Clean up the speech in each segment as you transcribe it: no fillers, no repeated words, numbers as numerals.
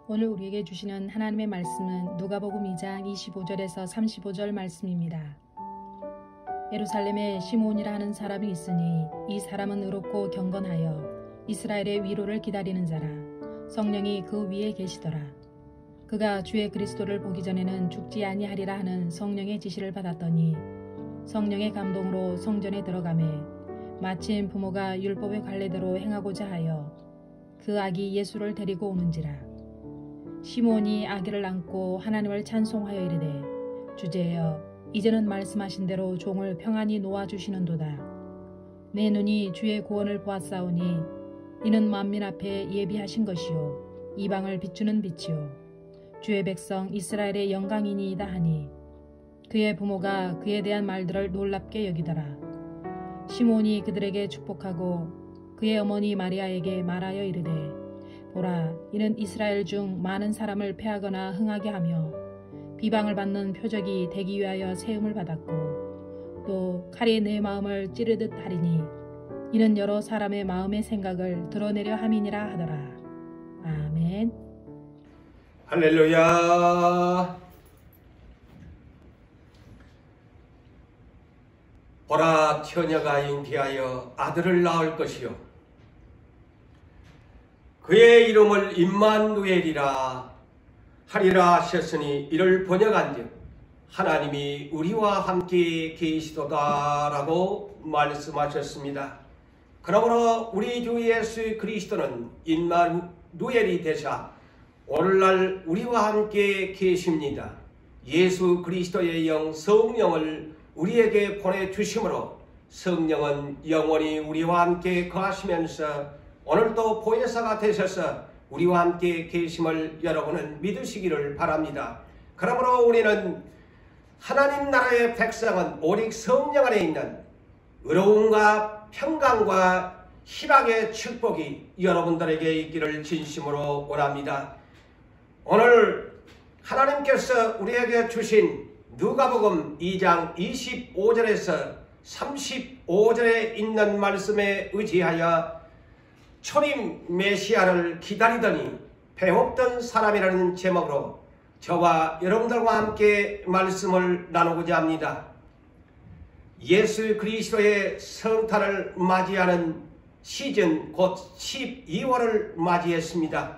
오늘 우리에게 주시는 하나님의 말씀은 누가복음 2장 25절에서 35절 말씀입니다. 예루살렘에 시므온이라 하는 사람이 있으니 이 사람은 의롭고 경건하여 이스라엘의 위로를 기다리는 자라. 성령이 그 위에 계시더라. 그가 주의 그리스도를 보기 전에는 죽지 아니하리라 하는 성령의 지시를 받았더니 성령의 감동으로 성전에 들어가매 마침 부모가 율법의 관례대로 행하고자 하여 그 아기 예수를 데리고 오는지라. 시므온이 아기를 안고 하나님을 찬송하여 이르되 주제여 이제는 말씀하신 대로 종을 평안히 놓아주시는도다. 내 눈이 주의 구원을 보았사오니 이는 만민 앞에 예비하신 것이요 이방을 비추는 빛이요 주의 백성 이스라엘의 영광이니이다 하니 그의 부모가 그에 대한 말들을 놀랍게 여기더라. 시므온이 그들에게 축복하고 그의 어머니 마리아에게 말하여 이르되 보라, 이는 이스라엘 중 많은 사람을 패하거나 흥하게 하며 비방을 받는 표적이 되기 위하여 세움을 받았고 또 칼이 내 마음을 찌르듯 하리니 이는 여러 사람의 마음의 생각을 드러내려 함이니라 하더라. 아멘. 할렐루야. 보라, 처녀가 잉태하여 아들을 낳을 것이요 그의 이름을 임마누엘이라 하리라 하셨으니 이를 번역한즉 하나님이 우리와 함께 계시도다라고 말씀하셨습니다. 그러므로 우리 주 예수 그리스도는 임마누엘이 되사 오늘날 우리와 함께 계십니다. 예수 그리스도의 영 성령을 우리에게 보내주심으로 성령은 영원히 우리와 함께 거하시면서 오늘도 보혜사가 되셔서 우리와 함께 계심을 여러분은 믿으시기를 바랍니다. 그러므로 우리는 하나님 나라의 백성은 오직 성령 안에 있는 의로움과 평강과 희락의 축복이 여러분들에게 있기를 진심으로 원합니다. 오늘 하나님께서 우리에게 주신 누가복음 2장 25절에서 35절에 있는 말씀에 의지하여 초림 메시아를 기다리더니 배고픈 사람이라는 제목으로 저와 여러분들과 함께 말씀을 나누고자 합니다. 예수 그리스도의 성탄을 맞이하는 시즌 곧 12월을 맞이했습니다.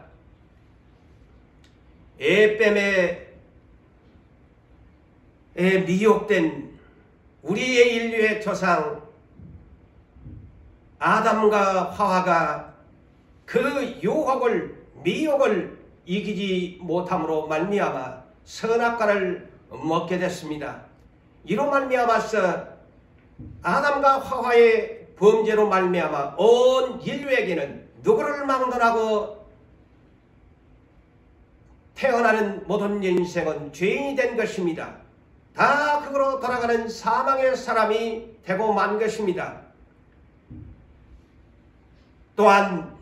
에뱀에 미혹된 우리의 인류의 조상 아담과 하와가 그 유혹을 미혹을 이기지 못함으로 말미암아 선악과를 먹게 됐습니다. 이로 말미암아서 아담과 하와의 범죄로 말미암아 온 인류에게는 누구를 막론하고 태어나는 모든 인생은 죄인이 된 것입니다. 다 그거로 돌아가는 사망의 사람이 되고 만 것입니다. 또한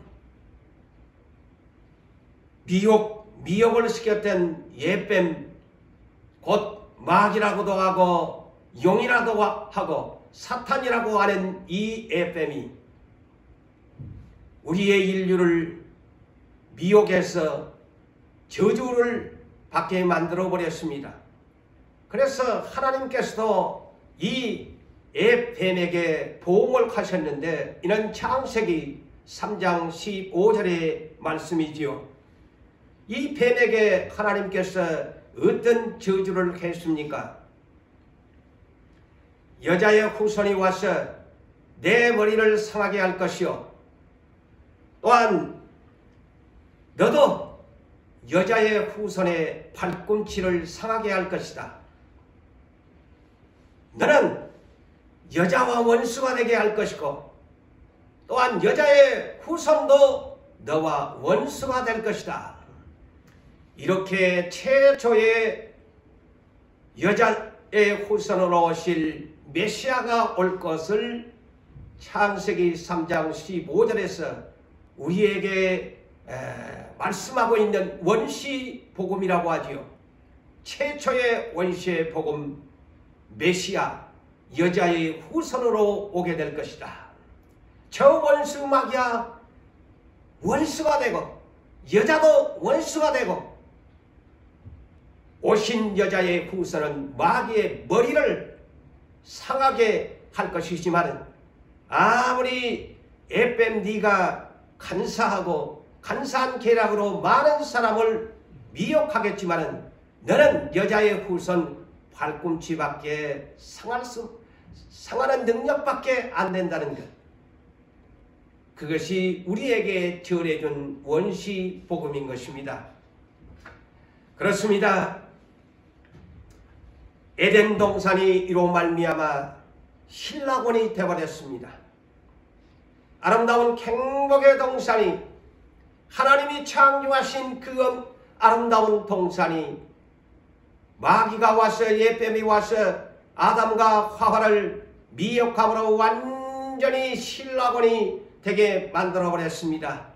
미혹을 시켰던 예뱀 곧 마귀라고도 하고 용이라고 하고 사탄이라고 하는 이 예뱀이 우리의 인류를 미혹해서 저주를 받게 만들어 버렸습니다. 그래서 하나님께서도 이 예뱀에게 보응을 하셨는데 이는 창세기 3장 15절의 말씀이지요. 이 뱀에게 하나님께서 어떤 저주를 했습니까? 여자의 후손이 와서 내 머리를 상하게 할 것이요 또한 너도 여자의 후손의 발꿈치를 상하게 할 것이다. 너는 여자와 원수가 되게 할 것이고 또한 여자의 후손도 너와 원수가 될 것이다. 이렇게 최초의 여자의 후손으로 오실 메시아가 올 것을 창세기 3장 15절에서 우리에게 말씀하고 있는 원시 복음이라고 하지요. 최초의 원시의 복음 메시아 여자의 후손으로 오게 될 것이다. 저 원수 마귀야 원수가 되고 여자도 원수가 되고 오신 여자의 후손은 마귀의 머리를 상하게 할 것이지만 아무리 FMD가 간사하고 간사한 계략으로 많은 사람을 미혹하겠지만 너는 여자의 후손 발꿈치밖에 상하는 능력밖에 안 된다는 것. 그것이 우리에게 전해준 원시 복음인 것입니다. 그렇습니다. 에덴 동산이 이로 말미암아 신라곤이 되어버렸습니다. 아름다운 행복의 동산이 하나님이 창조하신 그 아름다운 동산이 마귀가 와서 예뱀이 와서 아담과 하와를 미혹함으로 완전히 신라곤이 되게 만들어버렸습니다.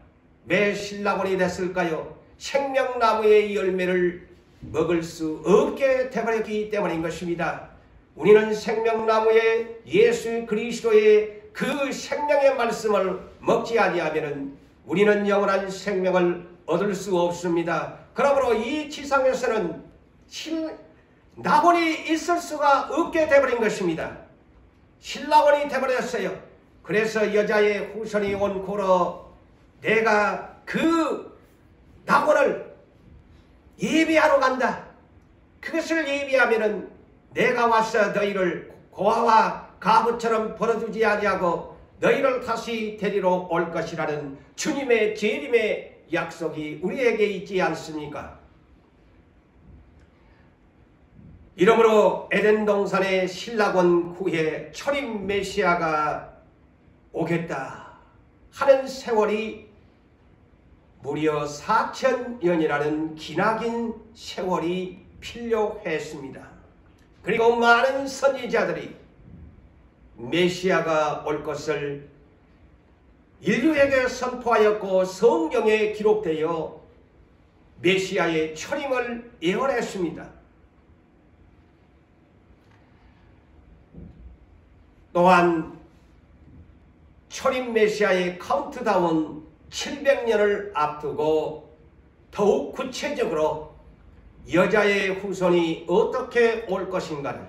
왜 신라곤이 됐을까요? 생명나무의 열매를 먹을 수 없게 되어버렸기 때문인 것입니다. 우리는 생명나무의 예수 그리스도의 그 생명의 말씀을 먹지 아니하면 우리는 영원한 생명을 얻을 수 없습니다. 그러므로 이 지상에서는 낙원이 있을 수가 없게 되어버린 것입니다. 신낙원이 되어버렸어요. 그래서 여자의 후손이 온 고로 내가 그 낙원을 예비하러 간다. 그것을 예비하면은 내가 와서 너희를 고아와 가부처럼 벌어두지 아니하고 너희를 다시 데리러 올 것이라는 주님의 재림의 약속이 우리에게 있지 않습니까? 이러므로 에덴 동산의 신낙원 후에 초림 메시아가 오겠다 하는 세월이 무려 4,000년이라는 기나긴 세월이 필요했습니다. 그리고 많은 선지자들이 메시아가 올 것을 인류에게 선포하였고 성경에 기록되어 메시아의 초림을 예언했습니다. 또한 초림 메시아의 카운트다운 700년을 앞두고 더욱 구체적으로 여자의 후손이 어떻게 올 것인가를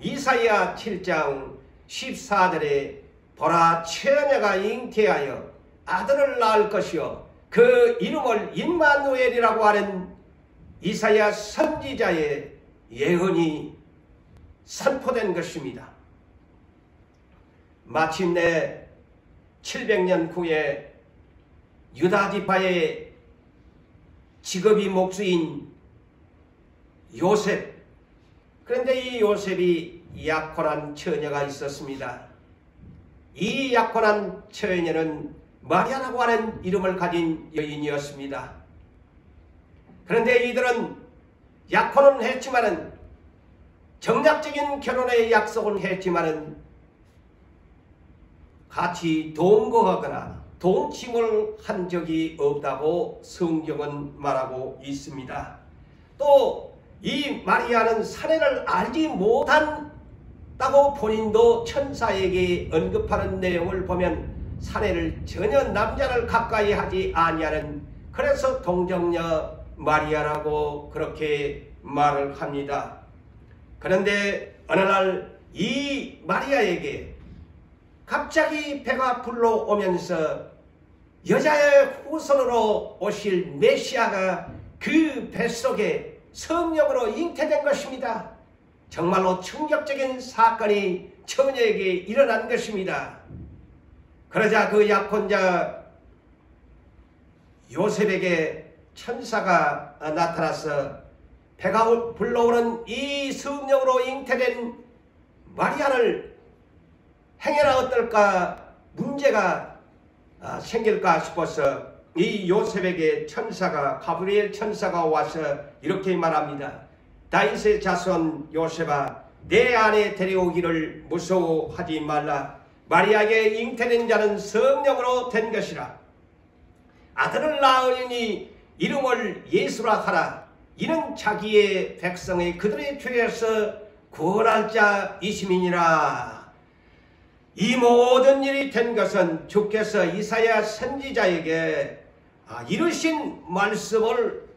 이사야 7장 14절에 보라 처녀가 잉태하여 아들을 낳을 것이요 그 이름을 임마누엘이라고 하는 이사야 선지자의 예언이 선포된 것입니다. 마침내 700년 후에 유다지파의 직업이 목수인 요셉, 그런데 이 요셉이 약혼한 처녀가 있었습니다. 이 약혼한 처녀는 마리아라고 하는 이름을 가진 여인이었습니다. 그런데 이들은 약혼은 했지만은 정략적인 결혼의 약속은 했지만은 같이 동거하거나 동침을 한 적이 없다고 성경은 말하고 있습니다. 또 이 마리아는 사내를 알지 못한다고 본인도 천사에게 언급하는 내용을 보면 사내를 전혀 남자를 가까이 하지 아니하는, 그래서 동정녀 마리아라고 그렇게 말을 합니다. 그런데 어느 날 이 마리아에게 갑자기 배가 불러오면서 여자의 후손으로 오실 메시아가 그 뱃속에 성령으로 잉태된 것입니다. 정말로 충격적인 사건이 처녀에게 일어난 것입니다. 그러자 그 약혼자 요셉에게 천사가 나타나서 배가 불러오는 이 성령으로 잉태된 마리아를 행여나 어떨까 문제가 생길까 싶어서 이 요셉에게 천사가 가브리엘 천사가 와서 이렇게 말합니다. 다윗의 자손 요셉아, 내 아내 데려오기를 무서워하지 말라. 마리아에게 잉태된 자는 성령으로 된 것이라. 아들을 낳으니 이름을 예수라 하라. 이는 자기의 백성의 그들의 죄에서 구원할 자이심이니라. 이 모든 일이 된 것은 주께서 이사야 선지자에게 이르신 말씀을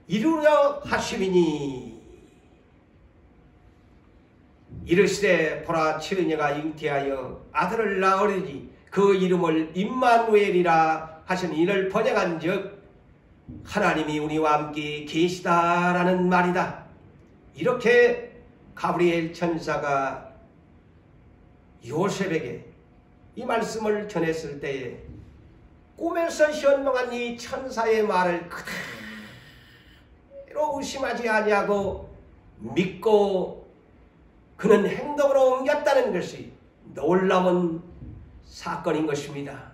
이루려 하심이니 이르시되 보라 처녀가 잉태하여 아들을 낳으리니 그 이름을 임마누엘이라 하시니 이를 번역한즉 하나님이 우리와 함께 계시다라는 말이다. 이렇게 가브리엘 천사가 요셉에게 이 말씀을 전했을 때에 꿈에서 현명한 이 천사의 말을 그대로 의심하지 아니하고 믿고 그는 행동으로 옮겼다는 것이 놀라운 사건인 것입니다.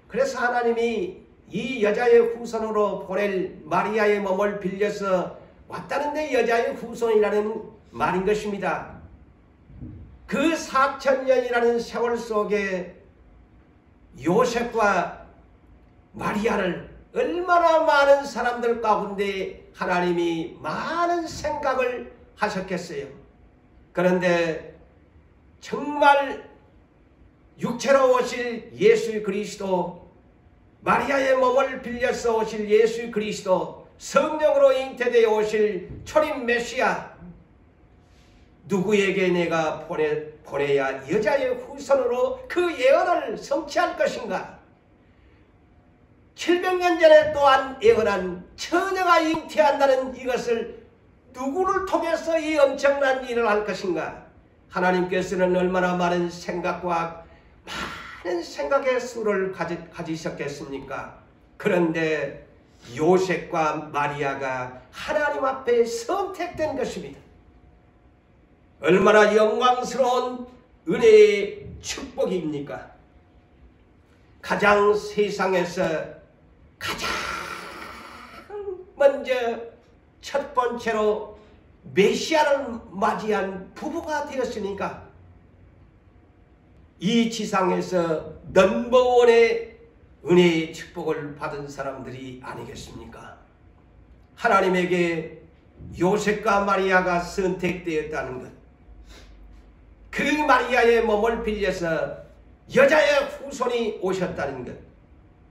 그래서 하나님이 이 여자의 후손으로 보낼 마리아의 몸을 빌려서 왔다는데 여자의 후손이라는 말인 것입니다. 그 4000년이라는 세월 속에 요셉과 마리아를 얼마나 많은 사람들 가운데 하나님이 많은 생각을 하셨겠어요. 그런데 정말 육체로 오실 예수 그리스도, 마리아의 몸을 빌려서 오실 예수 그리스도, 성령으로 잉태되어 오실 초림 메시아, 누구에게 내가 보내야 여자의 후손으로 그 예언을 성취할 것인가? 700년 전에 또한 예언한 처녀가 잉태한다는 이것을 누구를 통해서 이 엄청난 일을 할 것인가? 하나님께서는 얼마나 많은 생각과 많은 생각의 수를 가지셨겠습니까? 그런데 요셉과 마리아가 하나님 앞에 선택된 것입니다. 얼마나 영광스러운 은혜의 축복입니까? 가장 세상에서 가장 먼저 첫 번째로 메시아를 맞이한 부부가 되었으니까 이 지상에서 넘버원의 은혜의 축복을 받은 사람들이 아니겠습니까? 하나님에게 요셉과 마리아가 선택되었다는 것, 그 마리아의 몸을 빌려서 여자의 후손이 오셨다는 것,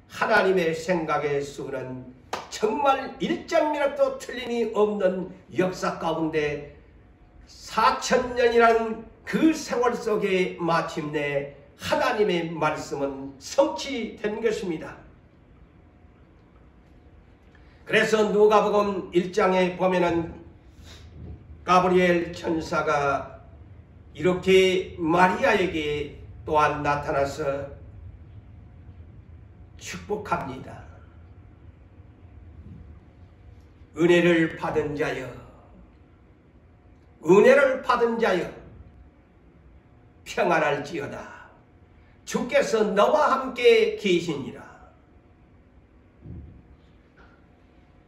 하나님의 생각의 수는 정말 1.1도 틀림이 없는 역사 가운데 4000년이라는 그 세월 속에 마침내 하나님의 말씀은 성취된 것입니다. 그래서 누가복음 1장에 보면은 가브리엘 천사가 이렇게 마리아에게 또한 나타나서 축복합니다. 은혜를 받은 자여, 은혜를 받은 자여, 평안할지어다. 주께서 너와 함께 계시니라.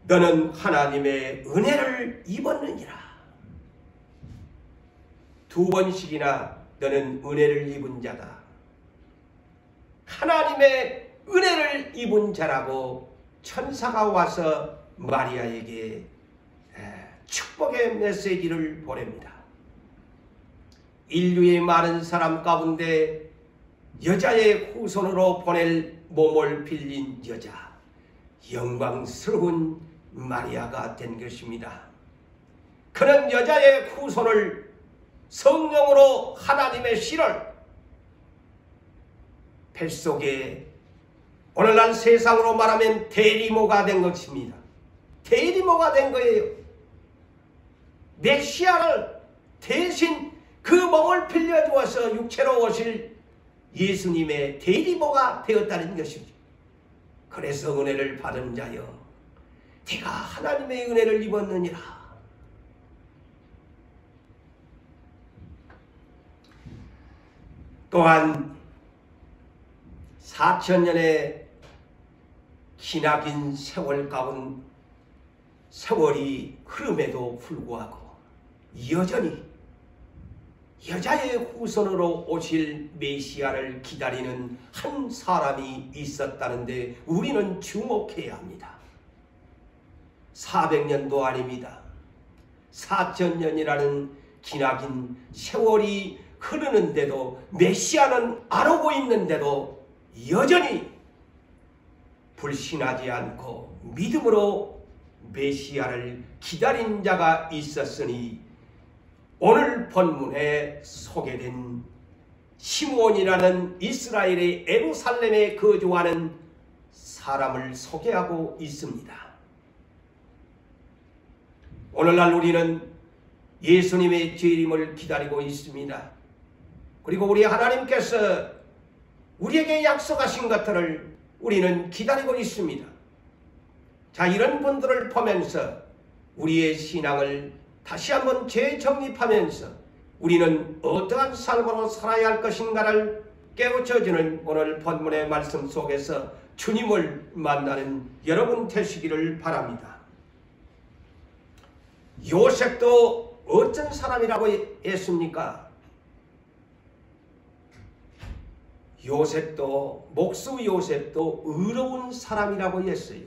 너는 하나님의 은혜를 입었느니라. 2번씩이나 너는 은혜를 입은 자다. 하나님의 은혜를 입은 자라고 천사가 와서 마리아에게 축복의 메시지를 보냅니다. 인류의 많은 사람 가운데 여자의 후손으로 보낼 몸을 빌린 여자, 영광스러운 마리아가 된 것입니다. 그런 여자의 후손을 성령으로 하나님의 씨를 뱃속에 오늘날 세상으로 말하면 대리모가 된 것입니다. 대리모가 된 거예요. 메시아를 대신 그 몸을 빌려주어서 육체로 오실 예수님의 대리모가 되었다는 것입니다. 그래서 은혜를 받은 자여, 네가 하나님의 은혜를 입었느니라. 또한 4000년의 기나긴 세월 가운 세월이 흐름에도 불구하고 여전히 여자의 후손으로 오실 메시아를 기다리는 한 사람이 있었다는데 우리는 주목해야 합니다. 400년도 아닙니다. 4000년이라는 기나긴 세월이 흐르는데도 메시아는 안 오고 있는데도 여전히 불신하지 않고 믿음으로 메시아를 기다린 자가 있었으니 오늘 본문에 소개된 시므온이라는 이스라엘의 예루살렘에 거주하는 사람을 소개하고 있습니다. 오늘날 우리는 예수님의 재림을 기다리고 있습니다. 그리고 우리 하나님께서 우리에게 약속하신 것들을 우리는 기다리고 있습니다. 자, 이런 분들을 보면서 우리의 신앙을 다시 한번 재정립하면서 우리는 어떠한 삶으로 살아야 할 것인가를 깨우쳐주는 오늘 본문의 말씀 속에서 주님을 만나는 여러분 되시기를 바랍니다. 요셉도 어떤 사람이라고 했습니까? 목수 요셉도 의로운 사람이라고 했어요.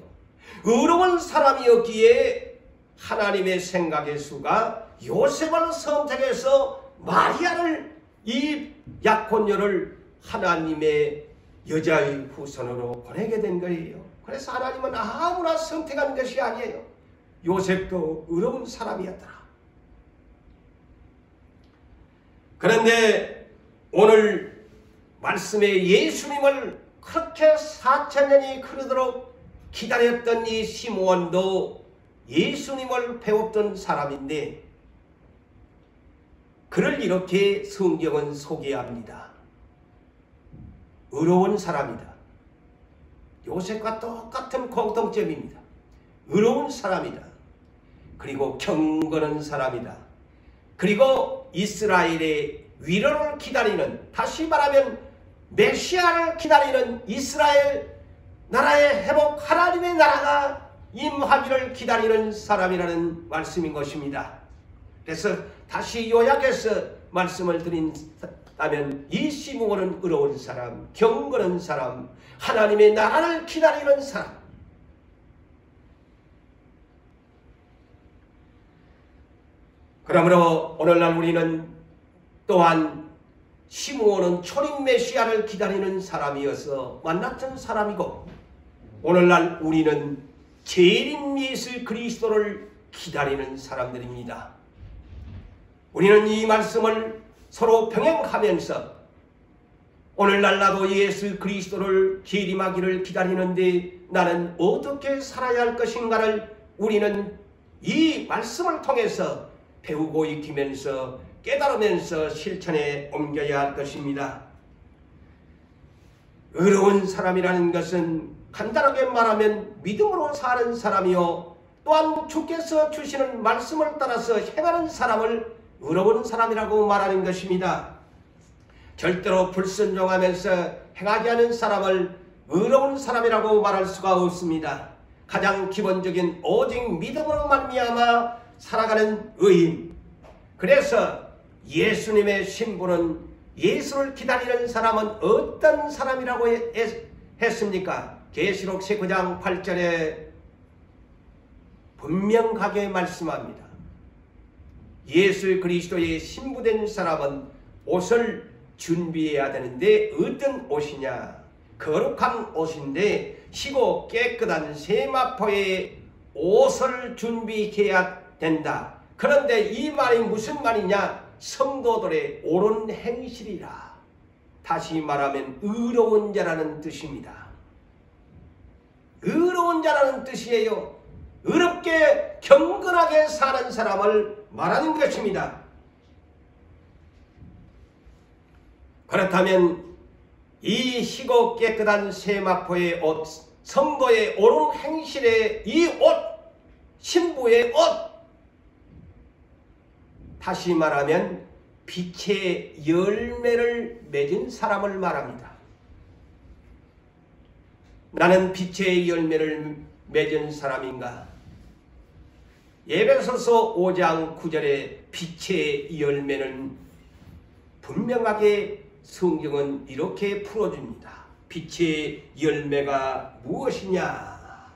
의로운 사람이었기에 하나님의 생각의 수가 요셉을 선택해서 마리아를, 이 약혼녀를 하나님의 여자의 후손으로 보내게 된 거예요. 그래서 하나님은 아무나 선택한 것이 아니에요. 요셉도 의로운 사람이었더라. 그런데 오늘 말씀에 예수님을 그렇게 4000년이 흐르도록 기다렸던 이 시므온도 예수님을 배웠던 사람인데 그를 이렇게 성경은 소개합니다. 의로운 사람이다. 요셉과 똑같은 공통점입니다. 의로운 사람이다. 그리고 경건한 사람이다. 그리고 이스라엘의 위로를 기다리는, 다시 말하면 메시아를 기다리는 이스라엘 나라의 회복, 하나님의 나라가 임하기를 기다리는 사람이라는 말씀인 것입니다. 그래서 다시 요약해서 말씀을 드린다면 이 시므온은 의로운 사람, 경건한 사람, 하나님의 나라를 기다리는 사람. 그러므로 오늘날 우리는 또한 시므온은 초림 메시아를 기다리는 사람이어서 만났던 사람이고, 오늘날 우리는 재림 예수 그리스도를 기다리는 사람들입니다. 우리는 이 말씀을 서로 병행하면서 오늘날 나도 예수 그리스도를 재림하기를 기다리는데 나는 어떻게 살아야 할 것인가를 우리는 이 말씀을 통해서 배우고 익히면서 깨달으면서 실천에 옮겨야 할 것입니다. 의로운 사람이라는 것은 간단하게 말하면 믿음으로 사는 사람이요, 또한 주께서 주시는 말씀을 따라서 행하는 사람을 의로운 사람이라고 말하는 것입니다. 절대로 불순종하면서 행하지 않은 사람을 의로운 사람이라고 말할 수가 없습니다. 가장 기본적인 오직 믿음으로 말미암아 살아가는 의인. 그래서 예수님의 신부는 예수를 기다리는 사람은 어떤 사람이라고 했습니까? 계시록 19장 8절에 분명하게 말씀합니다. 예수 그리스도의 신부된 사람은 옷을 준비해야 되는데 어떤 옷이냐? 거룩한 옷인데 희고 깨끗한 세마포의 옷을 준비해야 된다. 그런데 이 말이 무슨 말이냐? 성도들의 옳은 행실이라. 다시 말하면 의로운 자라는 뜻입니다. 의로운 자라는 뜻이에요. 의롭게 경건하게 사는 사람을 말하는 것입니다. 그렇다면 이 희고 깨끗한 세마포의 옷, 성도의 옳은 행실의 이 옷, 신부의 옷, 다시 말하면 빛의 열매를 맺은 사람을 말합니다. 나는 빛의 열매를 맺은 사람인가? 에베소서 5장 9절에 빛의 열매는 분명하게 성경은 이렇게 풀어줍니다. 빛의 열매가 무엇이냐?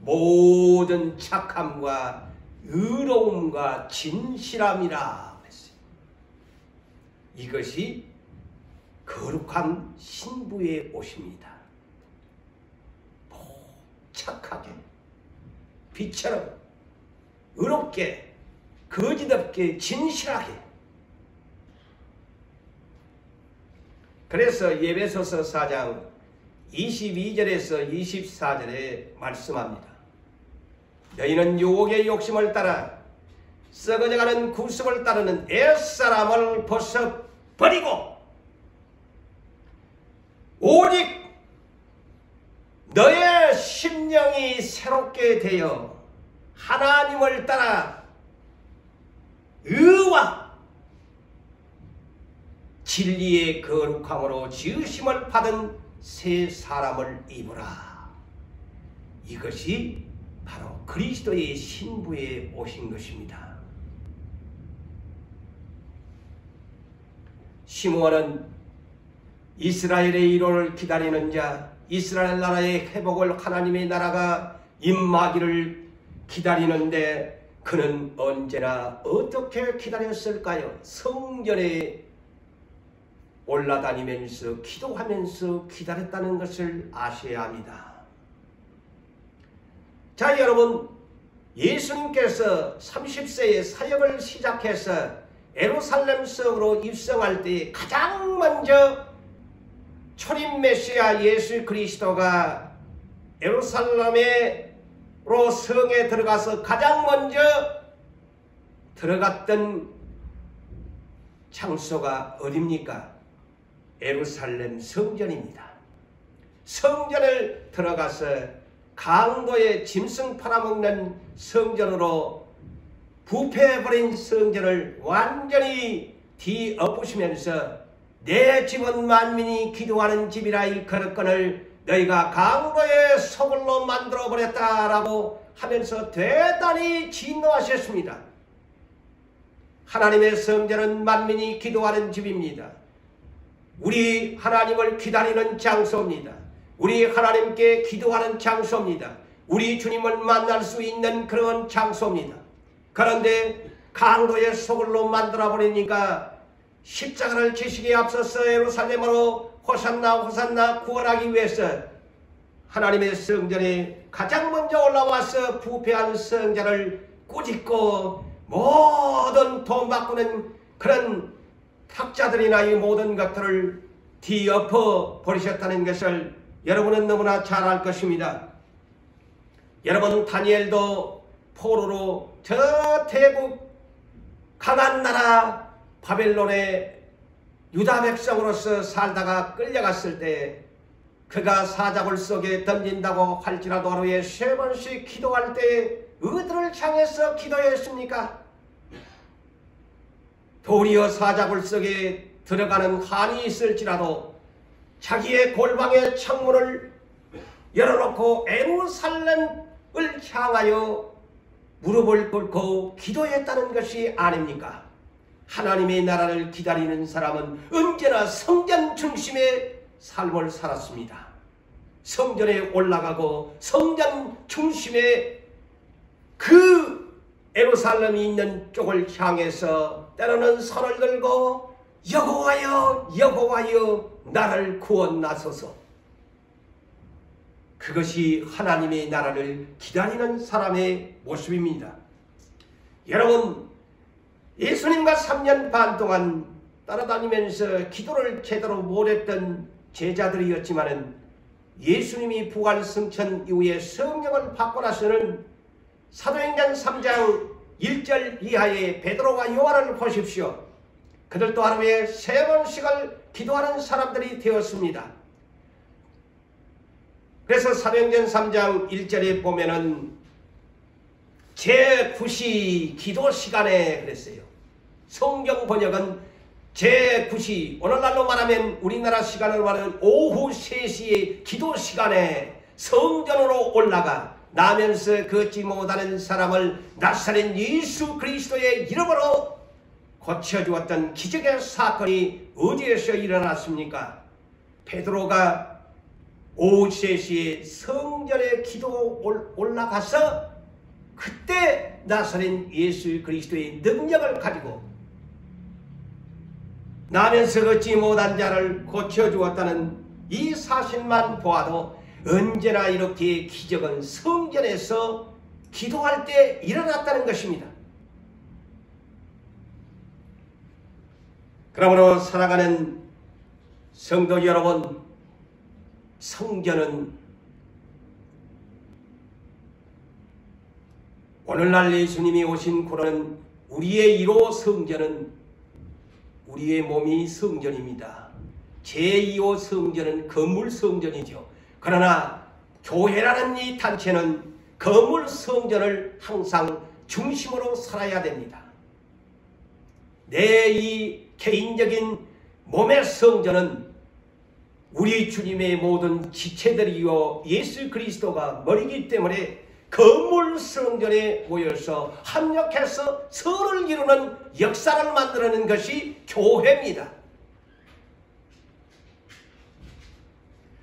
모든 착함과 의로움과 진실함이라 했어요. 이것이 거룩한 신부의 옷입니다. 착하게 빛처럼 의롭게 거짓없게 진실하게. 그래서 에베소서 4장 22절에서 24절에 말씀합니다. 너희는 유혹의 욕심을 따라 썩어져가는 구습을 따르는 옛사람을 벗어버리고 오직 너의 심령이 새롭게 되어 하나님을 따라 의와 진리의 거룩함으로 지으심을 받은 새 사람을 입으라. 이것이 바로 그리스도의 신부에 오신 것입니다. 시므온은 이스라엘의 위로를 기다리는 자, 이스라엘 나라의 회복을 하나님의 나라가 임하기를 기다리는데 그는 언제나 어떻게 기다렸을까요? 성전에 올라다니면서 기도하면서 기다렸다는 것을 아셔야 합니다. 자, 여러분, 예수님께서 30세에 사역을 시작해서 예루살렘 성으로 입성할 때 가장 먼저 초림 메시아 예수 그리스도가 예루살렘으로 성에 들어가서 가장 먼저 들어갔던 장소가 어디입니까? 예루살렘 성전입니다. 성전을 들어가서 강도의 짐승 팔아먹는 성전으로 부패해버린 성전을 완전히 뒤엎으시면서 내 집은 만민이 기도하는 집이라 일컬었거늘 너희가 강도의 소굴로 만들어버렸다라고 하면서 대단히 진노하셨습니다. 하나님의 성전은 만민이 기도하는 집입니다. 우리 하나님을 기다리는 장소입니다. 우리 하나님께 기도하는 장소입니다. 우리 주님을 만날 수 있는 그런 장소입니다. 그런데 강도의 소굴로 만들어버리니까 십자가를 지시기에 앞서서 예루살렘으로 호산나 호산나 구원하기 위해서 하나님의 성전에 가장 먼저 올라와서 부패한 성전을 꾸짖고 모든 돈 바꾸는 그런 학자들이나 이 모든 것들을 뒤엎어 버리셨다는 것을 여러분은 너무나 잘 알 것입니다. 여러분, 다니엘도 포로로 저 태국 강한 나라 바벨론의 유다 백성으로서 살다가 끌려갔을 때 그가 사자굴 속에 던진다고 할지라도 하루에 3번씩 기도할 때 어디를 향해서 기도했습니까? 도리어 사자굴 속에 들어가는 한이 있을지라도 자기의 골방의 창문을 열어놓고 예루살렘을 향하여 무릎을 꿇고 기도했다는 것이 아닙니까? 하나님의 나라를 기다리는 사람은 언제나 성전 중심의 삶을 살았습니다. 성전에 올라가고 성전 중심의 그 예루살렘이 있는 쪽을 향해서 때로는 손을 들고 여호와여 여호와여 나를 구원하소서. 그것이 하나님의 나라를 기다리는 사람의 모습입니다. 여러분, 예수님과 3년 반 동안 따라다니면서 기도를 제대로 못했던 제자들이었지만 예수님이 부활 승천 이후에 성령을 받고 나서는 사도행전 3장 1절 이하의 베드로와 요한을 보십시오. 그들도 하루에 3번씩을 기도하는 사람들이 되었습니다. 그래서 사도행전 3장 1절에 보면은 제9시 기도 시간에 그랬어요. 성경 번역은 제9시, 오늘날로 말하면 우리나라 시간으로 말하면 오후 3시의 기도 시간에 성전으로 올라가 나면서 걷지 못하는 사람을 나사렛 예수 그리스도의 이름으로 고쳐주었던 기적의 사건이 어디에서 일어났습니까? 베드로가 오후 3시에 성전에 기도 올라가서 그때 나사렛 예수 그리스도의 능력을 가지고 나면서 걷지 못한 자를 고쳐주었다는 이 사실만 보아도 언제나 이렇게 기적은 성전에서 기도할 때 일어났다는 것입니다. 그러므로 사랑하는 성도 여러분, 성전은 오늘날 예수님이 오신 고로는 우리의 1호 성전은 우리의 몸이 성전입니다. 제2호 성전은 건물 성전이죠. 그러나 교회라는 이 단체는 건물 성전을 항상 중심으로 살아야 됩니다. 내 이 개인적인 몸의 성전은 우리 주님의 모든 지체들이요 예수 그리스도가 머리이기 때문에 건물 성전에 모여서 합력해서 서로를 이루는 역사를 만들어내는 것이 교회입니다.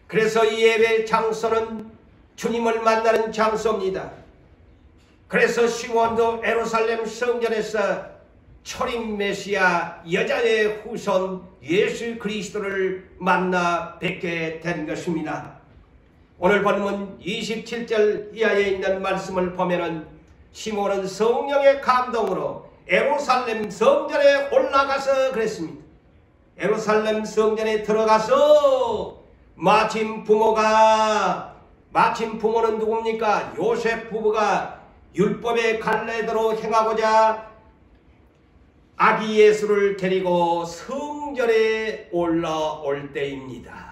그래서 이 예배 장소는 주님을 만나는 장소입니다. 그래서 시몬도 예루살렘 성전에서 초림 메시아 여자의 후손 예수 그리스도를 만나 뵙게 된 것입니다. 오늘 본문 27절 이하에 있는 말씀을 보면은 시몬은 성령의 감동으로 예루살렘 성전에 올라가서 그랬습니다. 예루살렘 성전에 들어가서 마침 부모는 누굽니까? 요셉 부부가 율법의 갈래대로 행하고자 아기 예수를 데리고 성전에 올라올 때입니다.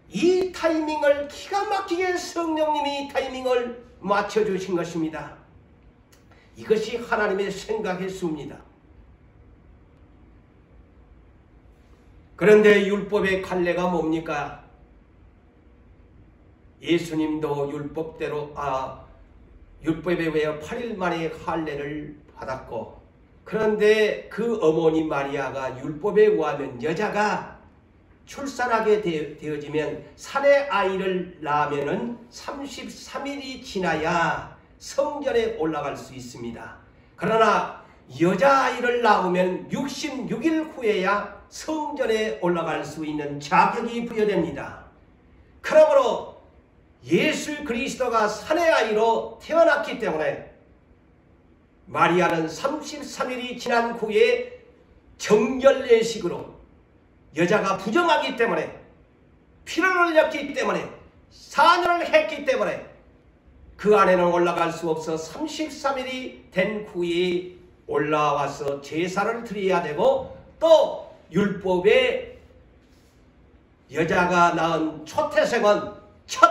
이 타이밍을 기가 막히게 성령님이 타이밍을 맞춰주신 것입니다. 이것이 하나님의 생각했습니다. 그런데 율법의 갈래가 뭡니까? 예수님도 율법에 의해 8일 만에 할례를 받았고, 그런데 그 어머니 마리아가 율법에 의하면 여자가 출산하게 되어지면 산의 아이를 낳으면 33일이 지나야 성전에 올라갈 수 있습니다. 그러나 여자아이를 낳으면 66일 후에야 성전에 올라갈 수 있는 자격이 부여됩니다. 그러므로 예수 그리스도가 산의 아이로 태어났기 때문에 마리아는 33일이 지난 후에 정결례식으로 여자가 부정하기 때문에 피를 흘렸기 때문에 사년을 했기 때문에 그 안에는 올라갈 수 없어 33일이 된 후에 올라와서 제사를 드려야 되고, 또 율법에 여자가 낳은 초태생은 첫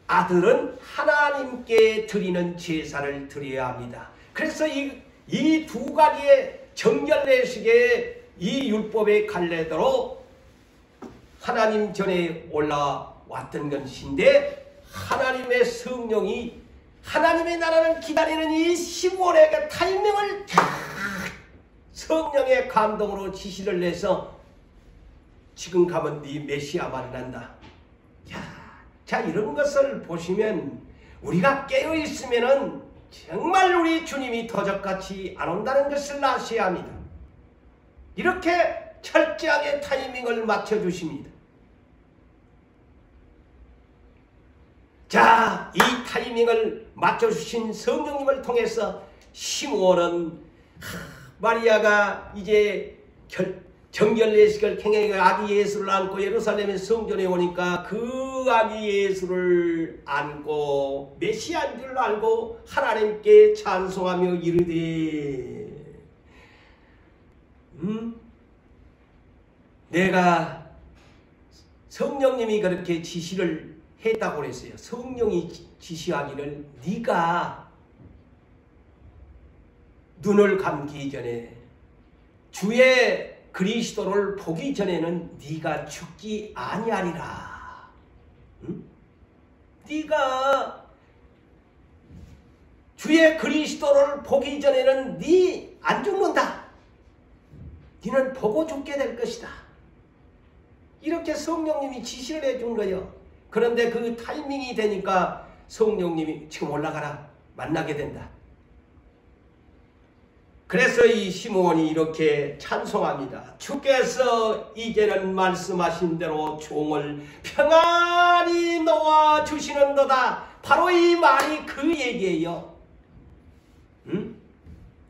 아들은 하나님께 드리는 제사를 드려야 합니다. 그래서 이 두 가지의 정결례식의 이 율법의 갈래대로 하나님 전에 올라왔던 것인데, 하나님의 성령이 하나님의 나라를 기다리는 이 시몬에게 타이밍을 다 성령의 감동으로 지시를 내서 지금 가면 네 메시아 만난다. 자, 이런 것을 보시면 우리가 깨어있으면 정말 우리 주님이 도적같이 안 온다는 것을 아셔야 합니다. 이렇게 철저하게 타이밍을 맞춰주십니다. 자, 이 타이밍을 맞춰주신 성령님을 통해서 시몬은 마리아가 이제 정결례식을 행해 아기 예수를 안고 예루살렘의 성전에 오니까 그 아기 예수를 안고 메시아인 줄 알고 하나님께 찬송하며 이르되 내가 성령님이 그렇게 지시를 했다고 그랬어요. 성령이 지시하기를 네가 눈을 감기 전에 주의 그리스도를 보기 전에는 네가 죽지 아니하리라. 네가 주의 그리스도를 보기 전에는 네 안 죽는다. 네는 보고 죽게 될 것이다. 이렇게 성령님이 지시를 해준 거예요. 그런데 그 타이밍이 되니까 성령님이 지금 올라가라. 만나게 된다. 그래서 이 시므온이 이렇게 찬송합니다. 주께서 이제는 말씀하신 대로 종을 평안히 놓아 주시는도다. 바로 이 말이 그 얘기예요.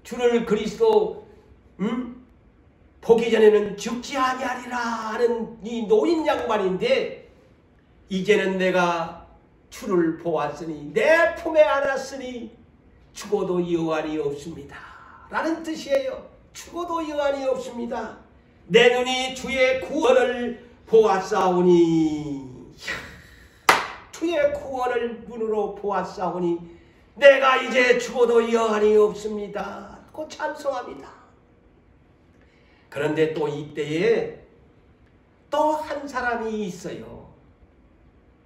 주를 그리스도 보기 전에는 죽지 아니하리라 하는 이 노인 양반인데, 이제는 내가 주를 보았으니 내 품에 안았으니 죽어도 여한이 없습니다 라는 뜻이에요. 죽어도 여한이 없습니다. 내 눈이 주의 구원을 보았사오니, 주의 구원을 눈으로 보았사오니 내가 이제 죽어도 여한이 없습니다. 그 찬송합니다. 그런데 또 이때에 또 한 사람이 있어요.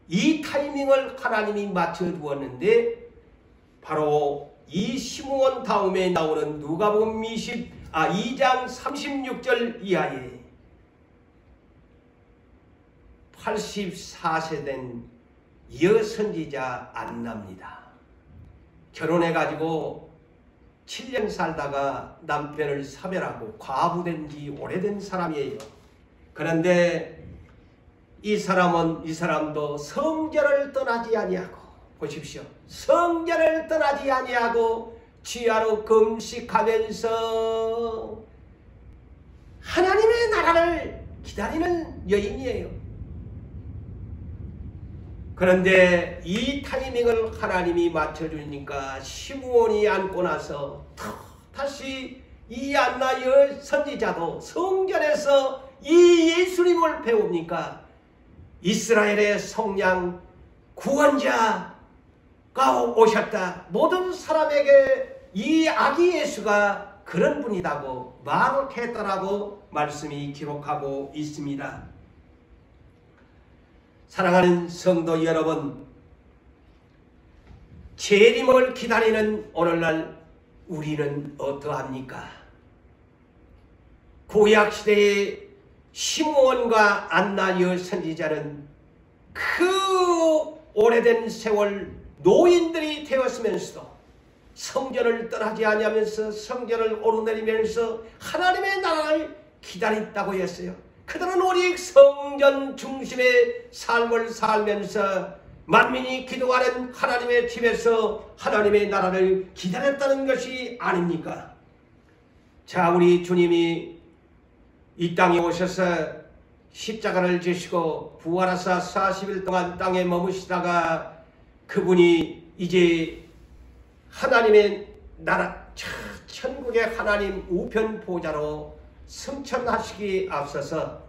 이 타이밍을 하나님이 맞춰두었는데, 바로 이 시므온 다음에 나오는 누가복음 2장 36절 이하에 84세 된 여선지자 안나입니다. 결혼해가지고 7년 살다가 남편을 사별하고 과부된 지 오래된 사람이에요. 그런데 이 사람도 성전을 떠나지 아니하고, 보십시오. 성전을 떠나지 아니하고 주야로 금식하면서 하나님의 나라를 기다리는 여인이에요. 그런데 이 타이밍을 하나님이 맞춰주니까 시므온이 앉고 나서 다시 이 안나 여선지자도 성전에서 이 예수님을 배웁니까? 이스라엘의 성령 구원자가 오셨다. 모든 사람에게 이 아기 예수가 그런 분이라고 말을 했더라고 말씀이 기록하고 있습니다. 사랑하는 성도 여러분, 재림을 기다리는 오늘날 우리는 어떠합니까? 구약시대의 시므온과 안나 여선지자는 그 오래된 세월 노인들이 되었으면서도 성전을 떠나지 아니하면서 성전을 오르내리면서 하나님의 나라를 기다렸다고 했어요. 그들은 오직 성전 중심의 삶을 살면서 만민이 기도하는 하나님의 집에서 하나님의 나라를 기다렸다는 것이 아닙니까? 자, 우리 주님이 이 땅에 오셔서 십자가를 지시고 부활하사 40일 동안 땅에 머무시다가 그분이 이제 하나님의 나라 천국의 하나님 우편 보좌로 승천하시기 앞서서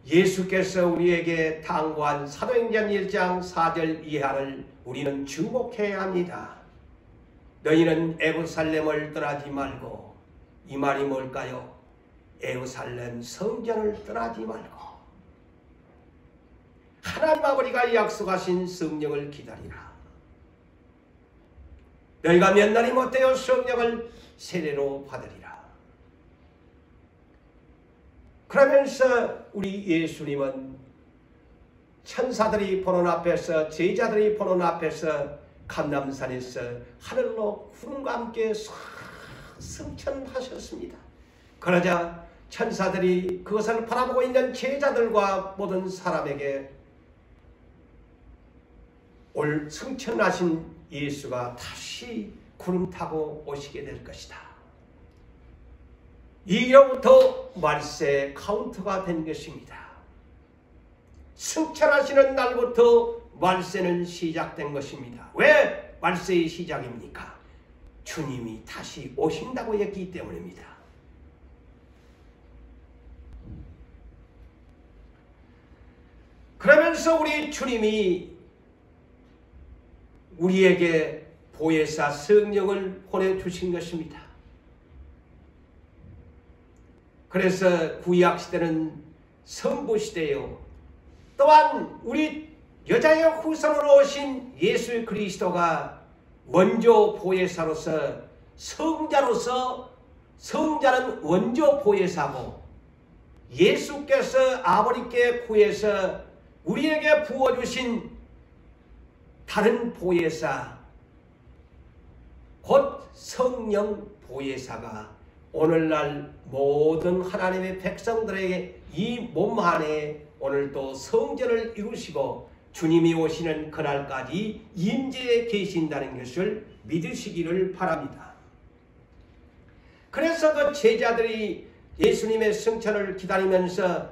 예수께서 우리에게 당부한 사도행전 1장 4절 이하를 우리는 주목해야 합니다. 너희는 예루살렘을 떠나지 말고, 이 말이 뭘까요? 예루살렘 성전을 떠나지 말고 하나님 아버지가 약속하신 성령을 기다리라. 너희가 몇 날이 못되어 성령을 세례로 받으리라. 그러면서 우리 예수님은 천사들이 보는 앞에서, 제자들이 보는 앞에서 감람산에서 하늘로 구름과 함께 승천하셨습니다. 그러자 천사들이 그것을 바라보고 있는 제자들과 모든 사람에게 올 승천하신 예수가 다시 구름 타고 오시게 될 것이다. 이로부터 말세 카운트가 된 것입니다. 승천하시는 날부터 말세는 시작된 것입니다. 왜 말세의 시작입니까? 주님이 다시 오신다고 했기 때문입니다. 그러면서 우리 주님이 우리에게 보혜사 성령을 보내주신 것입니다. 그래서 구약시대는 성부시대요. 또한 우리 여자의 후손으로 오신 예수 그리스도가 원조 보혜사로서, 성자로서, 성자는 원조 보혜사고 예수께서 아버지께 구해서 우리에게 부어주신 다른 보혜사, 곧 성령 보혜사가 오늘날 모든 하나님의 백성들에게 이 몸 안에 오늘도 성전을 이루시고 주님이 오시는 그날까지 임재해 계신다는 것을 믿으시기를 바랍니다. 그래서 그 제자들이 예수님의 승천을 기다리면서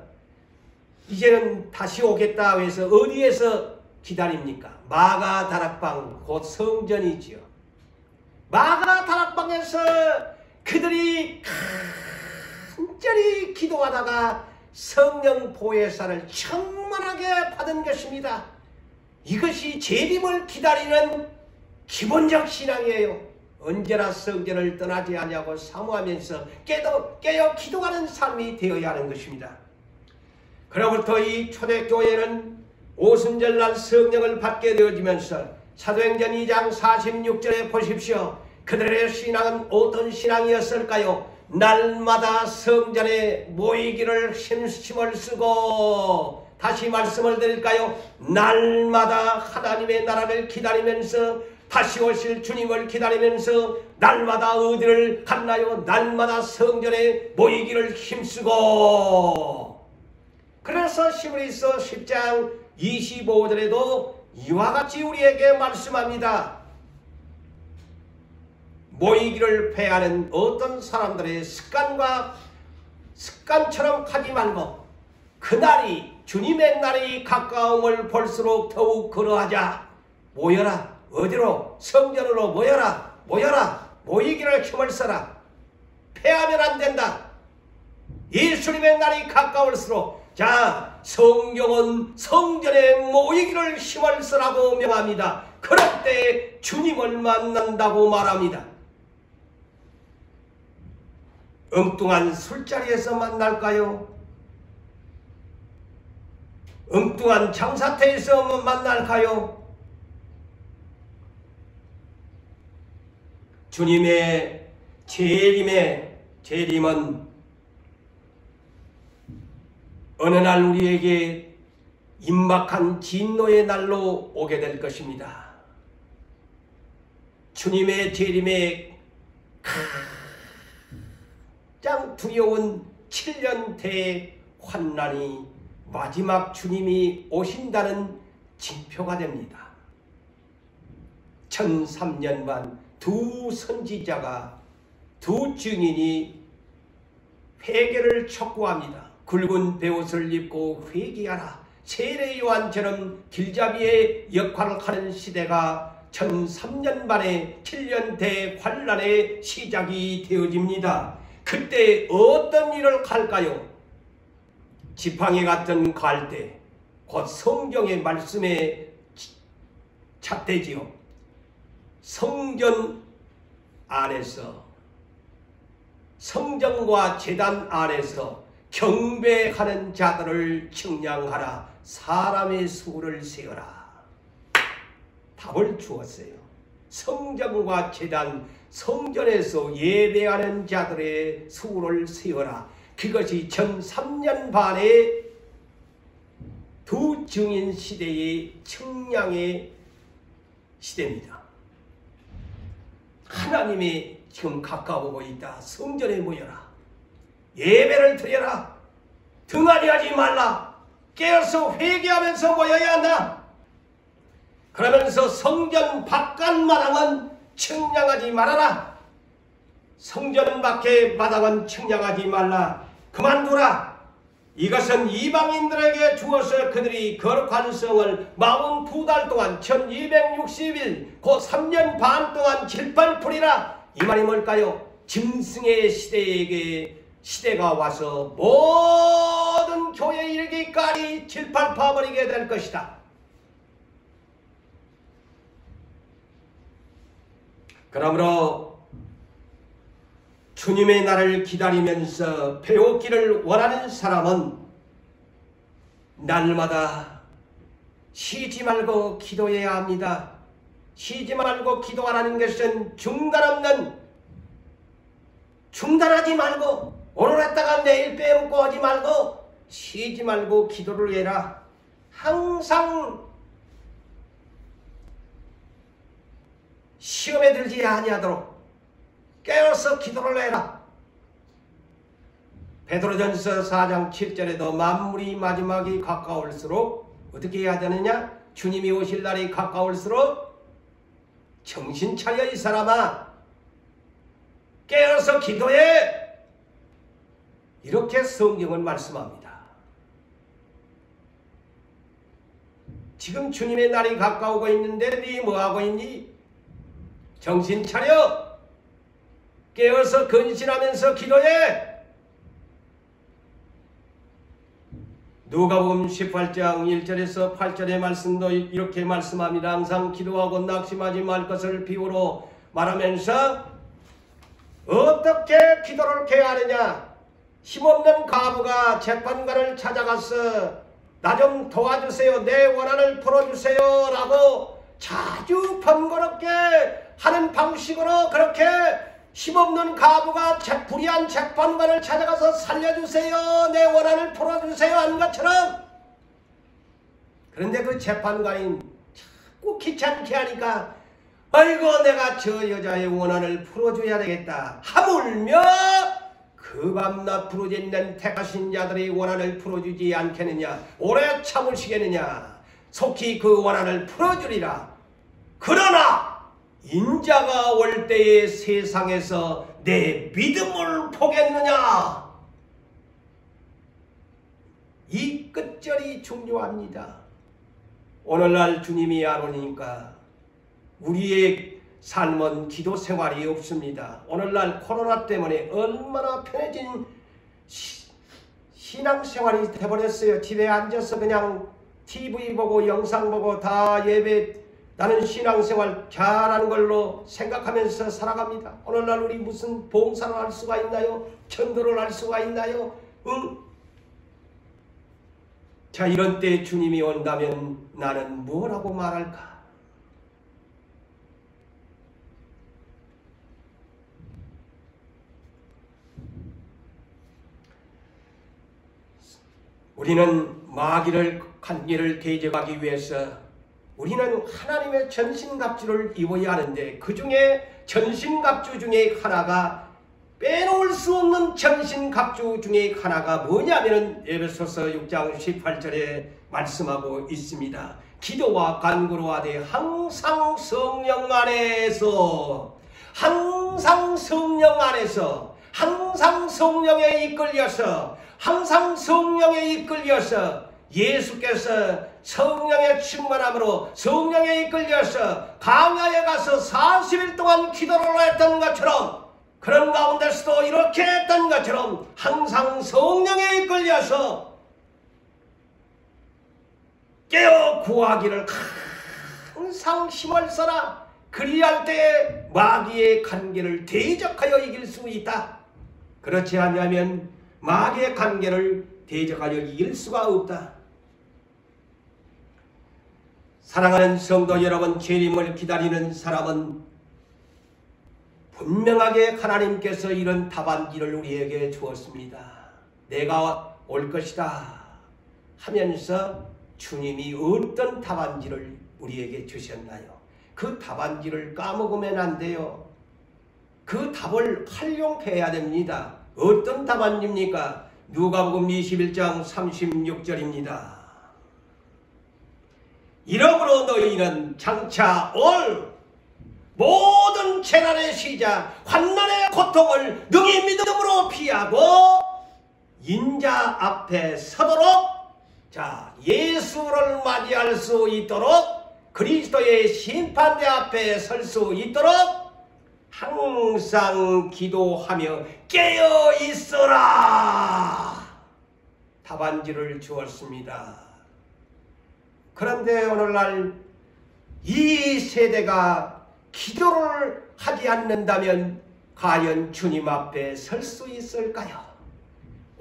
이제는 다시 오겠다 해서 어디에서 기다립니까? 마가 다락방, 곧 성전이지요. 마가 다락방에서 그들이 간절히 기도하다가 성령 보혜사를 충만하게 받은 것입니다. 이것이 재림을 기다리는 기본적 신앙이에요. 언제나 성전을 떠나지 않냐고 사모하면서 깨어 기도하는 삶이 되어야 하는 것입니다. 그로부터 이 초대교회는 오순절날 성령을 받게 되어지면서 사도행전 2장 46절에 보십시오. 그들의 신앙은 어떤 신앙이었을까요? 날마다 성전에 모이기를 힘을 쓰고, 다시 말씀을 드릴까요? 날마다 하나님의 나라를 기다리면서, 다시 오실 주님을 기다리면서 날마다 어디를 갔나요? 날마다 성전에 모이기를 힘쓰고. 그래서 히브리서 10장 25절에도 이와 같이 우리에게 말씀합니다. 모이기를 패하는 어떤 사람들의 습관처럼 하지 말고 그날이 주님의 날이 가까움을 볼수록 더욱 그러하자. 모여라. 어디로? 성전으로 모여라. 모이기를 힘을 써라. 패하면 안 된다. 예수님의 날이 가까울수록 자, 성경은 성전에 모이기를 힘을 쓰라고 명합니다. 그럴 때 주님을 만난다고 말합니다. 엉뚱한 술자리에서 만날까요? 엉뚱한 장사터에서 만날까요? 주님의 재림은 어느 날 우리에게 임박한 진노의 날로 오게 될 것입니다. 주님의 재림에 가장 두려운 7년 대환난이 마지막 주님이 오신다는 징표가 됩니다. 1003년 두 선지자가, 두 증인이 회개를 촉구합니다. 굵은 베옷을 입고 회개하라. 세례 요한처럼 길잡이의 역할을 하는 시대가 1003년 만에 7년 대환난의 시작이 되어집니다. 그때 어떤 일을 할까요? 지팡이 같은 갈대, 곧 성경의 말씀에 잣대지요. 성전 안에서, 성전과 제단 안에서 경배하는 자들을 측량하라. 사람의 수를 세어라. 답을 주었어요. 성전과 제단, 성전에서 예배하는 자들의 수를 세어라. 그것이 1003년 반의 두 증인 시대의 측량의 시대입니다. 하나님이 지금 가까워오고 있다. 성전에 모여라. 예배를 드려라. 등한히하지 말라. 깨어서 회개하면서 모여야 한다. 그러면서 성전 바깥 마당은 측량하지 말아라. 성전 밖의 마당은 측량하지 말라. 그만두라. 이것은 이방인들에게 주어서 그들이 거룩한 성을 42달 동안 1260일 곧 3년 반 동안 질팔풀이라. 이 말이 뭘까요? 짐승의 시대가 와서 모든 교회에 이르기까지 질팔파버리게 될 것이다. 그러므로 주님의 날을 기다리면서 배웠기를 원하는 사람은 날마다 쉬지 말고 기도해야 합니다. 쉬지 말고 기도하라는 것은 중단하지 말고 오늘 했다가 내일 빼먹고 하지 말고 쉬지 말고 기도를 해라. 항상 시험에 들지 아니하도록 깨어서 기도를 해라. 베드로전서 4장 7절에도 만물이 마지막이 가까울수록 어떻게 해야 되느냐? 주님이 오실 날이 가까울수록 정신 차려 이 사람아, 깨어서 기도해. 이렇게 성경은 말씀합니다. 지금 주님의 날이 가까우고 있는데 네 뭐하고 있니? 정신 차려. 깨어서 근신하면서 기도해. 누가복음 18장 1절에서 8절의 말씀도 이렇게 말씀합니다. 항상 기도하고 낙심하지 말 것을 비유로 말하면서 어떻게 기도를 해야 하느냐? 힘없는 과부가 재판관을 찾아가서 나 좀 도와주세요, 내 원한을 풀어주세요 라고 자주 번거롭게 하는 방식으로 그렇게 힘없는 과부가 불의한 재판관을 찾아가서 살려주세요, 내 원한을 풀어주세요 한 것처럼. 그런데 그 재판관이 자꾸 귀찮게 하니까 아이고 내가 저 여자의 원한을 풀어줘야 되겠다. 하물며 그 밤낮 부르짖는 택하신 자들의 원한을 풀어주지 않겠느냐? 오래 참으시겠느냐? 속히 그 원한을 풀어주리라. 그러나 인자가 올 때에 세상에서 내 믿음을 보겠느냐? 이 끝절이 중요합니다. 오늘날 주님이 안 오니까 우리의 삶은 기도 생활이 없습니다. 오늘날 코로나 때문에 얼마나 편해진 신앙생활이 돼버렸어요. 집에 앉아서 그냥 TV 보고 영상 보고 다 예배, 나는 신앙생활 잘하는 걸로 생각하면서 살아갑니다. 오늘날 우리 무슨 봉사를 할 수가 있나요? 전도를 할 수가 있나요? 응? 자, 이런 때 주님이 온다면 나는 뭐라고 말할까? 우리는 마귀를 관계를 대적하기 위해서 우리는 하나님의 전신갑주를 입어야 하는데 그 중에 전신갑주 중에 하나가 빼놓을 수 없는 전신갑주 중에 하나가 뭐냐면 에베소서 6장 18절에 말씀하고 있습니다. 기도와 간구로 하되 항상 성령 안에서 항상 성령에 이끌려서 항상 성령에 이끌려서 예수께서 성령의 충만함으로 성령에 이끌려서 광야에 가서 40일 동안 기도를 했던 것처럼 그런 가운데서도 이렇게 했던 것처럼 항상 성령에 이끌려서 깨어 구하기를 항상 힘을 써라. 그리할 때에 마귀의 관계를 대적하여 이길 수 있다. 그렇지 않으면 마귀의 관계를 대적하여 이길 수가 없다. 사랑하는 성도 여러분, 재림을 기다리는 사람은 분명하게 하나님께서 이런 답안지를 우리에게 주었습니다. 내가 올 것이다 하면서 주님이 어떤 답안지를 우리에게 주셨나요? 그 답안지를 까먹으면 안 돼요. 그 답을 활용해야 됩니다. 어떤 답안지입니까? 누가복음 21장 36절입니다. 이러므로 너희는 장차 올 모든 재난의 시작, 환난의 고통을 능히 믿음으로 피하고 인자 앞에 서도록, 자, 예수를 맞이할 수 있도록, 그리스도의 심판대 앞에 설 수 있도록 항상 기도하며 깨어 있어라. 답안지를 주었습니다. 그런데 오늘날 이 세대가 기도를 하지 않는다면 과연 주님 앞에 설 수 있을까요?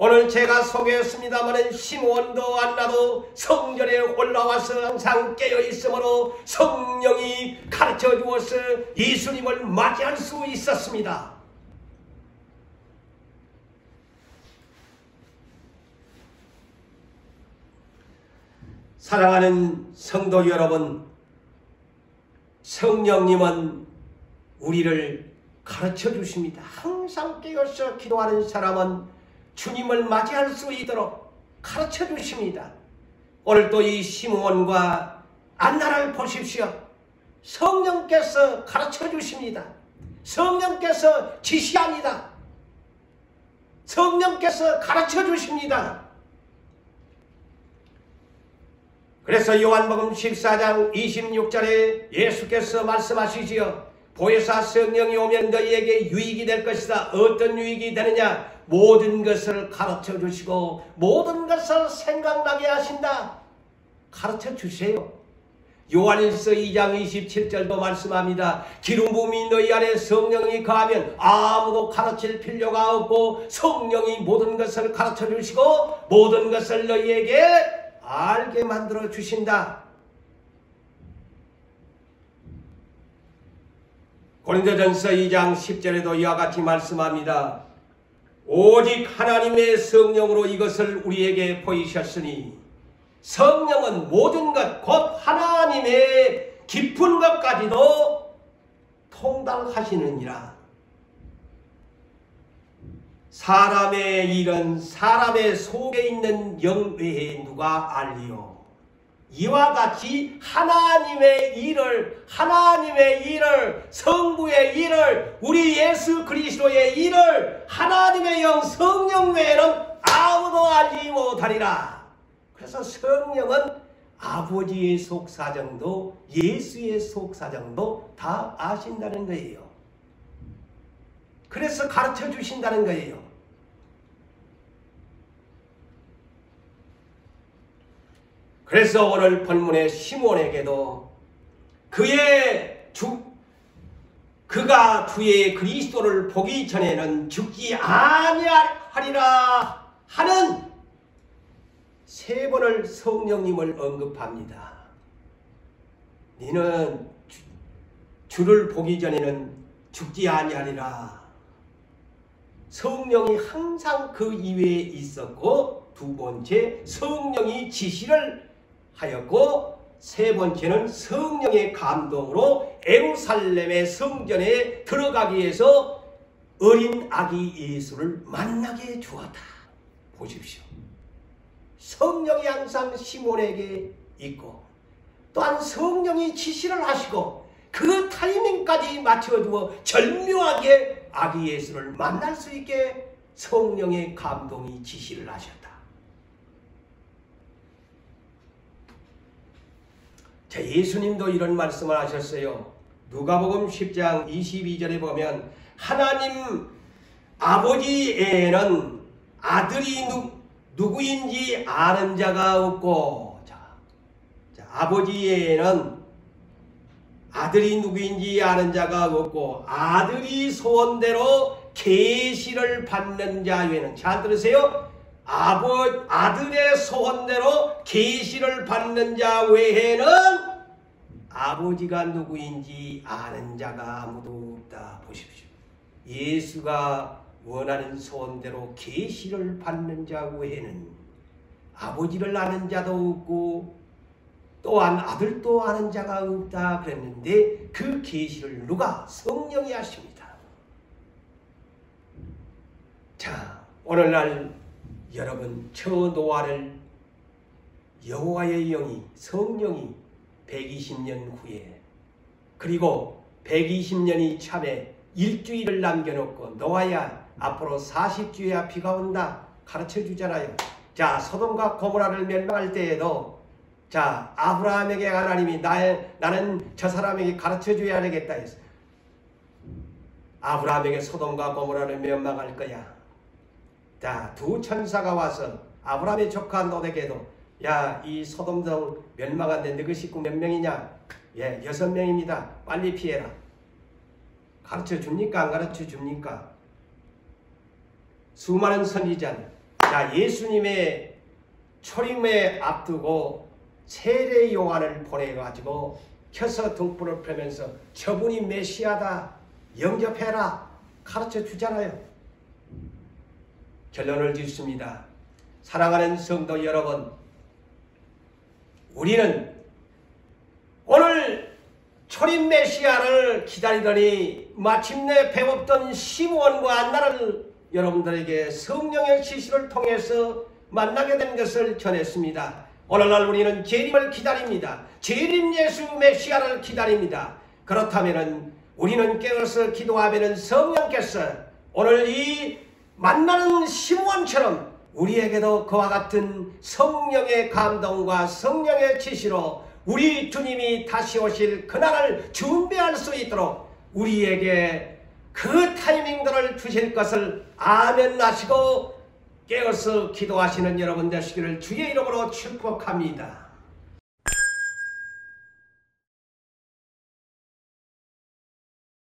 오늘 제가 소개했습니다마는 시므온도 안나도 성전에 올라와서 항상 깨어 있으므로 성령이 가르쳐 주어서 예수님을 맞이할 수 있었습니다. 사랑하는 성도 여러분, 성령님은 우리를 가르쳐 주십니다. 항상 깨어서 기도하는 사람은 주님을 맞이할 수 있도록 가르쳐 주십니다. 오늘도 이 시므온과 안나를 보십시오. 성령께서 가르쳐 주십니다. 성령께서 지시합니다. 성령께서 가르쳐 주십니다. 그래서 요한복음 14장 26절에 예수께서 말씀하시지요. 보혜사 성령이 오면 너희에게 유익이 될 것이다. 어떤 유익이 되느냐? 모든 것을 가르쳐 주시고 모든 것을 생각나게 하신다. 가르쳐 주세요. 요한일서 2장 27절도 말씀합니다. 기름 부음이 너희 안에 성령이 거하면 아무도 가르칠 필요가 없고 성령이 모든 것을 가르쳐 주시고 모든 것을 너희에게 알게 만들어 주신다. 고린도전서 2장 10절에도 이와 같이 말씀합니다. 오직 하나님의 성령으로 이것을 우리에게 보이셨으니 성령은 모든 것 곧 하나님의 깊은 것까지도 통달하시느니라. 사람의 일은 사람의 속에 있는 영 외에 누가 알리요. 이와 같이 하나님의 일을 성부의 일을 우리 예수 그리스도의 일을 하나님의 영 성령 외에는 아무도 알지 못하리라. 그래서 성령은 아버지의 속사정도 예수의 속사정도 다 아신다는 거예요. 그래서 가르쳐 주신다는 거예요. 그래서 오늘 본문의 시몬에게도 그가 주의 그리스도를 보기 전에는 죽지 아니하리라 하는 세 번을 성령님을 언급합니다. 너는 주를 보기 전에는 죽지 아니하리라. 성령이 항상 그 이외에 있었고, 두 번째 성령이 지시를 하였고, 세 번째는 성령의 감동으로 예루살렘의 성전에 들어가기 위해서 어린 아기 예수를 만나게 주었다. 보십시오. 성령이 항상 시몬에게 있고 또한 성령이 지시를 하시고 그 타이밍까지 맞춰주어 절묘하게 아기 예수를 만날 수 있게 성령의 감동이 지시를 하셨다. 자, 예수님도 이런 말씀을 하셨어요. 누가복음 10장 22절에 보면 하나님 아버지에는 아들이 누구인지 아는 자가 없고, 아버지에는 아들이 누구인지 아는 자가 없고 아들이 소원대로 계시를 받는 자 외에는, 잘 들으세요. 아들의 소원대로 계시를 받는 자 외에는 아버지가 누구인지 아는 자가 아무도 없다. 보십시오. 예수가 원하는 소원대로 계시를 받는 자 외에는 아버지를 아는 자도 없고 또한 아들도 아는 자가 없다 그랬는데, 그 계시를 누가? 성령이 하십니다. 자, 오늘날 여러분, 저 노아를 여호와의 영이, 성령이 120년 후에, 그리고 120년이 참에 일주일을 남겨놓고 노아야 앞으로 40주야 비가 온다 가르쳐 주잖아요. 자, 소돔과 고모라를 멸망할 때에도 자, 아브라함에게 하나님이 나는 저 사람에게 가르쳐 줘야 되겠다 했어. 아브라함에게 소돔과 고모라를 멸망할 거야. 자, 두 천사가 와서 아브라함의 조카 롯에게도 야, 이 소돔성 멸망한데 너희 식구 몇 명이냐? 예, 6명입니다. 빨리 피해라. 가르쳐 줍니까? 안 가르쳐 줍니까? 수많은 선지자는 자, 예수님의 초림에 앞두고 세례 요한을 보내가지고 켜서 등불을 펴면서 저분이 메시아다, 영접해라 가르쳐 주잖아요. 결론을 짓습니다. 사랑하는 성도 여러분, 우리는 오늘 초림 메시아를 기다리더니 마침내 배웠던 시므온과 안나를 여러분들에게 성령의 지시를 통해서 만나게 된 것을 전했습니다. 오늘날 우리는 재림을 기다립니다. 재림 예수 메시아를 기다립니다. 그렇다면 우리는 깨어서 기도하면 성령께서 오늘 이 만나는 시므온처럼 우리에게도 그와 같은 성령의 감동과 성령의 지시로 우리 주님이 다시 오실 그날을 준비할 수 있도록 우리에게 그 타이밍들을 주실 것을 아멘 하시고 깨어서 기도하시는 여러분 되시기를 주의 이름으로 축복합니다.